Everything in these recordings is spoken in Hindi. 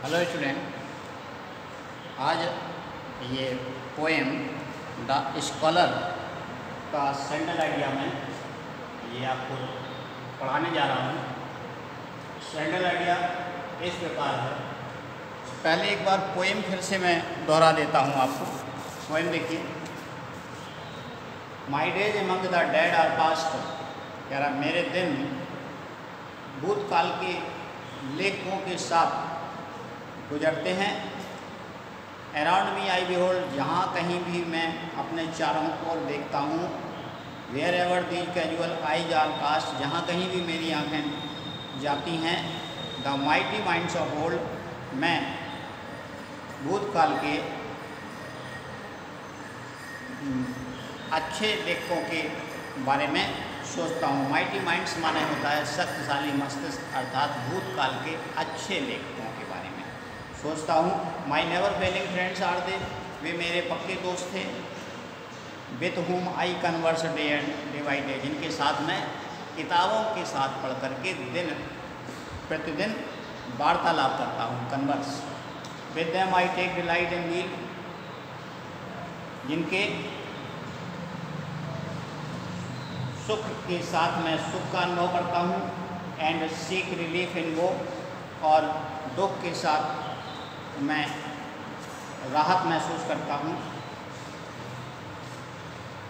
हेलो स्टूडेंट, आज ये पोएम द स्कॉलर का सेंट्रल आइडिया में ये आपको पढ़ाने जा रहा हूँ। सेंट्रल आइडिया इस प्रकार है। पहले एक बार पोएम फिर से मैं दोहरा देता हूँ आपको। पोएम देखिए। My days among the dead are past, कह रहा मेरे दिन भूतकाल के लेखों के साथ गुजरते हैं। अराउंड मी आई बिहोल्ड, जहाँ कहीं भी मैं अपने चारों ओर देखता हूँ। Wherever these casual eyes are cast, जहाँ कहीं भी मेरी आँखें जाती हैं। The mighty minds of old, मैं भूतकाल के अच्छे लेखकों के बारे में सोचता हूँ। माइटी माइंड्स माने होता है शक्तिशाली मस्तिष्क, अर्थात भूतकाल के अच्छे लेखकों के बारे में सोचता हूँ। My never failing friends are they, वे मेरे पक्के दोस्त थे। With whom I converse day and day by day, जिनके साथ मैं किताबों के साथ पढ़ करके दिन प्रतिदिन वार्तालाप करता हूँ, converse. With them I take delight in meal, जिनके सुख के साथ मैं सुख का अनुभव करता हूँ। एंड सीक रिलीफ इन वो, और दुख के साथ मैं राहत महसूस करता हूँ।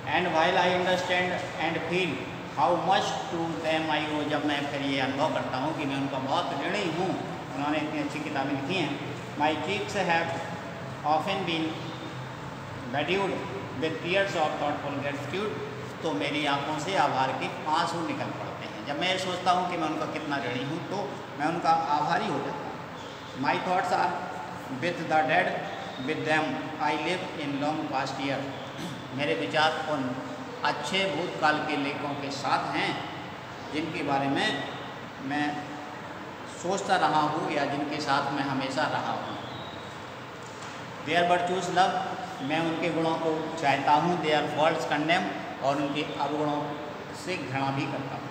And while I understand and feel how much to them I owe, जब मैं फिर ये अनुभव करता हूँ कि मैं उनका बहुत ऋणी हूँ, उन्होंने इतनी अच्छी किताबें लिखी हैं। My cheeks have often been bedewed with tears of thoughtful gratitude, तो मेरी आंखों से आभार के आंसू निकल पड़ते हैं। जब मैं सोचता हूँ कि मैं उनका कितना ऋणी हूँ, तो मैं उनका आभारी हो जाता हूँ। My thoughts are with the dead, with them I live in long past year, मेरे विचार उन अच्छे भूतकाल के लेखकों के साथ हैं जिनके बारे में मैं सोचता रहा हूँ या जिनके साथ मैं हमेशा रहा हूँ। देयर वर्चूज लव, मैं उनके गुणों को चाहता हूँ। देयर फॉल्ट्स कंडेम, और उनके अवगुणों से घृणा भी करता हूँ।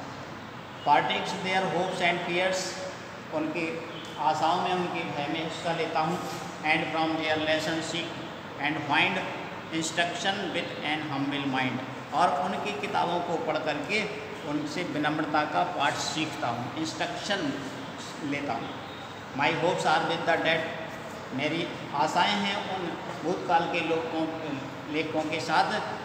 Partakes their hopes and fears, उनकी आशाओं में उनके भय में हिस्सा लेता हूँ। And from their lesson seek and find instruction with an humble mind, और उनकी किताबों को पढ़ करके उनसे विनम्रता का पाठ सीखता हूँ, इंस्ट्रक्शन लेता हूँ। My hopes are with the dead, मेरी आशाएँ हैं उन भूतकाल के लेखकों के साथ।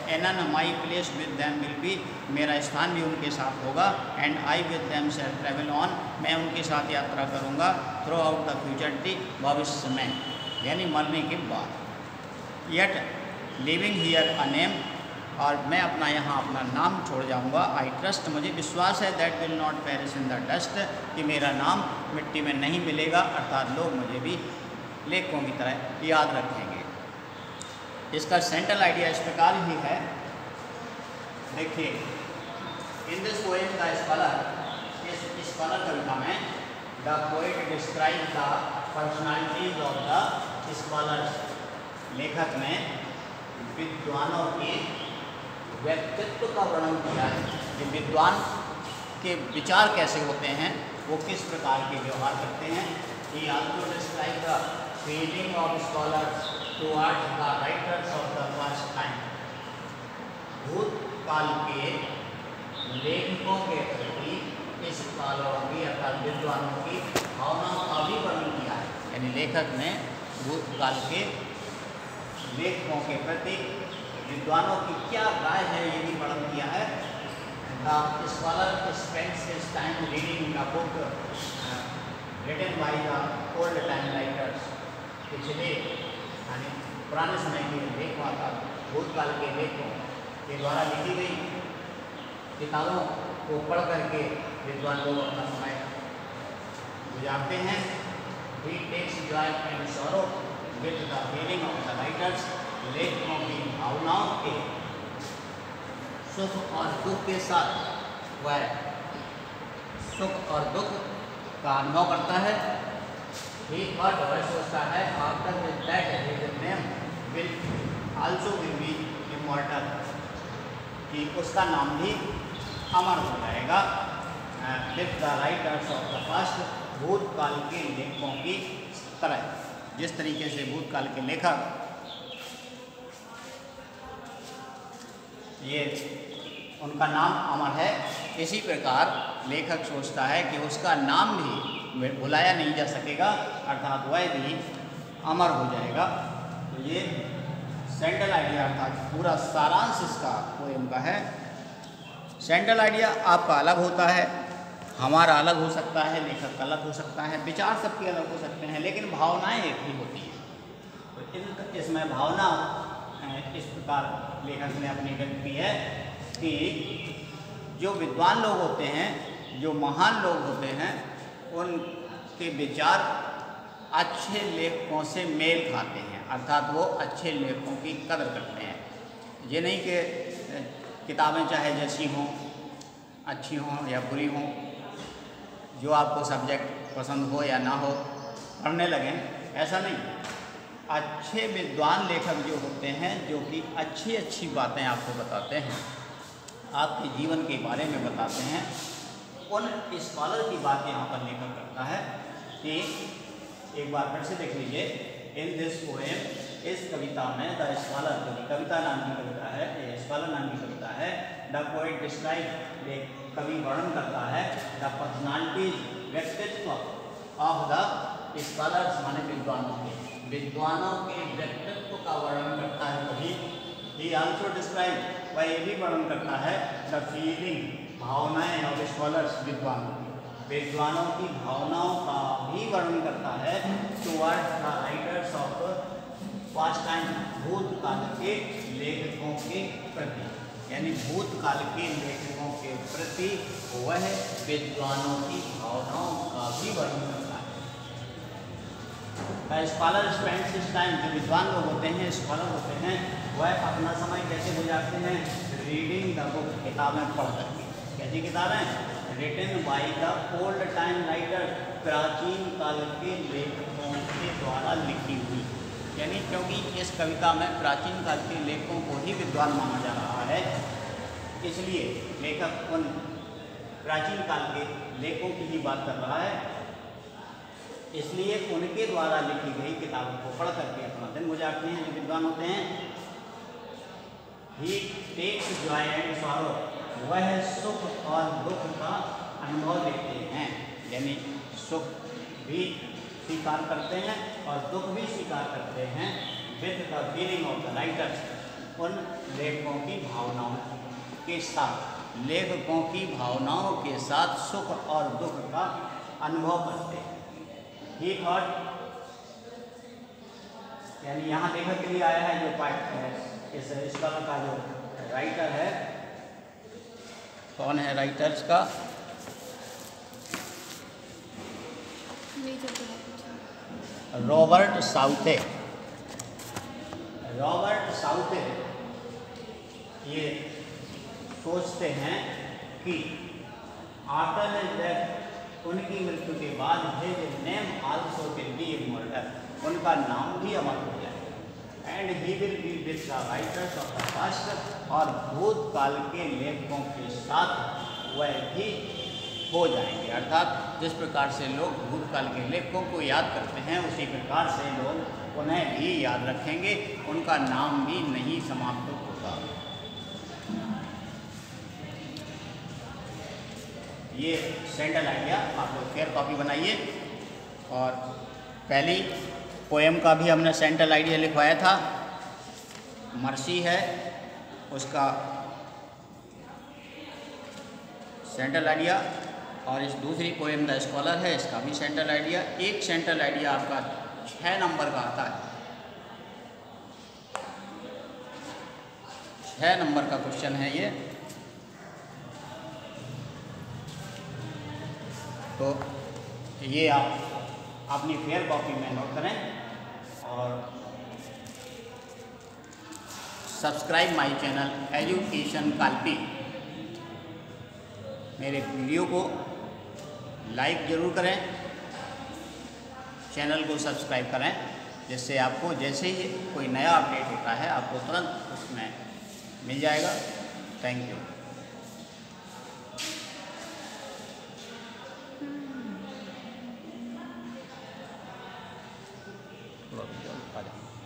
Anon my place with them will be, मेरा स्थान भी उनके साथ होगा। And I with them shall travel on, मैं उनके साथ यात्रा करूँगा। थ्रू आउट द फ्यूचर टी, भविष्य में यानी मरने के बाद। Yet living here a name, और मैं अपना यहाँ अपना नाम छोड़ जाऊँगा। आई ट्रस्ट, मुझे विश्वास है। That will not perish in the dust, कि मेरा नाम मिट्टी में नहीं मिलेगा, अर्थात लोग मुझे भी लेखकों की तरह याद रखेंगे। इसका सेंट्रल आइडिया इस प्रकार ही है। देखिए, in this poem the scholar, इस स्कॉलर कविता में the poet describe the personalities of the scholars, लेखक ने विद्वानों के व्यक्तित्व का वर्णन किया है कि विद्वान के विचार कैसे होते हैं, वो किस प्रकार के व्यवहार करते हैं। ही also describe the feeling of scholars towards the writers of the first time, भूतकाल के लेखकों के प्रति इस स्कॉलरों की अर्थात विद्वानों की भावनाओं का भी वर्णन किया है। यानी लेखक ने भूतकाल के लेखकों के प्रति विद्वानों की क्या राय है, ये भी वर्णन किया है। The scholar spends his time reading the book written by the old time writers, पिछले यानी पुराने समय के लेखकों का भूतकाल के लेखकों के द्वारा लिखी गई किताबों को पढ़ करके विद्वान लोग अपना समय गुजारते हैं। He takes joy and sorrow with the feeling of the writers, लेखकों की भावनाओं के सुख और दुख के साथ वह सुख और दुख का अनुभव करता है। ही थॉट, वह सोचता है, after his death his name will also will be immortal, कि उसका नाम भी अमर हो जाएगा। With the writers of the past, भूतकाल के लेखकों की तरह। जिस तरीके से भूतकाल के लेखक ये उनका नाम अमर है, इसी प्रकार लेखक सोचता है कि उसका नाम भी भुलाया नहीं जा सकेगा, अर्थात वह भी अमर हो जाएगा। तो ये सेंट्रल आइडिया अर्थात पूरा सारांश इसका पोएम का है। सेंट्रल आइडिया आपका अलग होता है, हमारा अलग हो सकता है, लेखक का अलग हो सकता है, विचार सबके अलग हो सकते हैं, लेकिन भावनाएं एक ही होती हैं। तो इसमें भावना इस प्रकार लेखक ने अपनी व्यक्त की है कि जो विद्वान लोग होते हैं, जो महान लोग होते हैं, उनके विचार अच्छे लेखकों से मेल खाते हैं, अर्थात वो अच्छे लेखकों की कदर करते हैं। ये नहीं कि किताबें चाहे जैसी हों, अच्छी हों या बुरी हों, जो आपको सब्जेक्ट पसंद हो या ना हो पढ़ने लगें, ऐसा नहीं। अच्छे विद्वान लेखक जो होते हैं, जो कि अच्छी अच्छी बातें आपको बताते हैं, आपके जीवन के बारे में बताते हैं, उन स्कॉलर की बात यहाँ पर लेखक करता है कि एक बार फिर से देख लीजिए। इन दिस पोएम, इस कविता में द स्कॉलर, जो कि कविता नाम की कविता है, स्कॉलर नाम की कविता है, द पोएट डिस्क्राइब, कवि वर्णन करता है द पर्सनालिटीज, व्यक्तित्व ऑफ द स्कॉलर्स, माने विद्वानों के व्यक्तित्व का वर्णन करता है कवि। ही आल्सो डिस्क्राइब, वह ये भी वर्णन करता है द फीलिंग, भावनाएं ऑफ स्कॉलर्स, विद्वानों की भावनाओं का भी वर्णन करता है towards the writers of past time, भूतकाल के लेखकों के प्रति, यानी भूतकाल के लेखकों के प्रति वह विद्वानों की भावनाओं का भी वर्णन करता है। स्कॉलर स्पेंड्स हिज टाइम, जो विद्वान लोग होते हैं, स्कॉलर होते हैं, वह अपना समय कैसे गुजारते हैं? रीडिंग द बुक, किताबें पढ़ करके। कैसी किताबें? Written by the old time writer, प्राचीन काल के लेखकों के द्वारा लिखी हुई, यानी क्योंकि इस कविता में प्राचीन काल के लेखकों को ही विद्वान माना जा रहा है, इसलिए लेखक उन प्राचीन काल के लेखकों की ही बात कर रहा है, इसलिए उनके द्वारा लिखी गई किताबों को पढ़ करके अपना दिन गुजारते हैं जो विद्वान होते हैं। He takes joy and sorrow, वह सुख और दुख का अनुभव लेते हैं, यानी सुख भी स्वीकार करते हैं और दुख भी स्वीकार करते हैं। With the feeling of the writers, उन लेखकों की भावनाओं के साथ, लेखकों की भावनाओं के साथ सुख और दुख का अनुभव करते हैं। ही थॉट, यानी यहाँ लेखक के लिए आया है जो पार्ट है इस स्कॉलर का जो राइटर है। कौन है राइटर्स का? रॉबर्ट साउथे। रॉबर्ट साउथे ये सोचते हैं कि आफ्टर हिज डेथ, उनकी मृत्यु के बाद his name also will be immortal, उनका नाम भी अमर हो जाएगा। And he will be with the writers of the past, और भूतकाल के लेखकों के साथ वह भी हो जाएंगे। अर्थात जिस प्रकार से लोग भूतकाल के लेखकों को याद करते हैं, उसी प्रकार से लोग उन्हें भी याद रखेंगे, उनका नाम भी नहीं समाप्त होगा। ये सेंट्रल आइडिया आप लोग फेयर कॉपी बनाइए। और पहली पोएम का भी हमने सेंट्रल आइडिया लिखवाया था, मर्सी है, उसका सेंट्रल आइडिया, और इस दूसरी पोएम द स्कॉलर है, इसका भी सेंट्रल आइडिया। एक सेंट्रल आइडिया आपका 6 नंबर का आता है, 6 नंबर का क्वेश्चन है ये। तो ये आप अपनी फेयर कॉपी में नोट करें और subscribe my channel education Kalpi. मेरे वीडियो को लाइक ज़रूर करें, चैनल को सब्सक्राइब करें, जिससे आपको जैसे ही कोई नया अपडेट होता है आपको तुरंत उसमें मिल जाएगा। Thank you. थोड़ा वीडियो आ जाएंगे।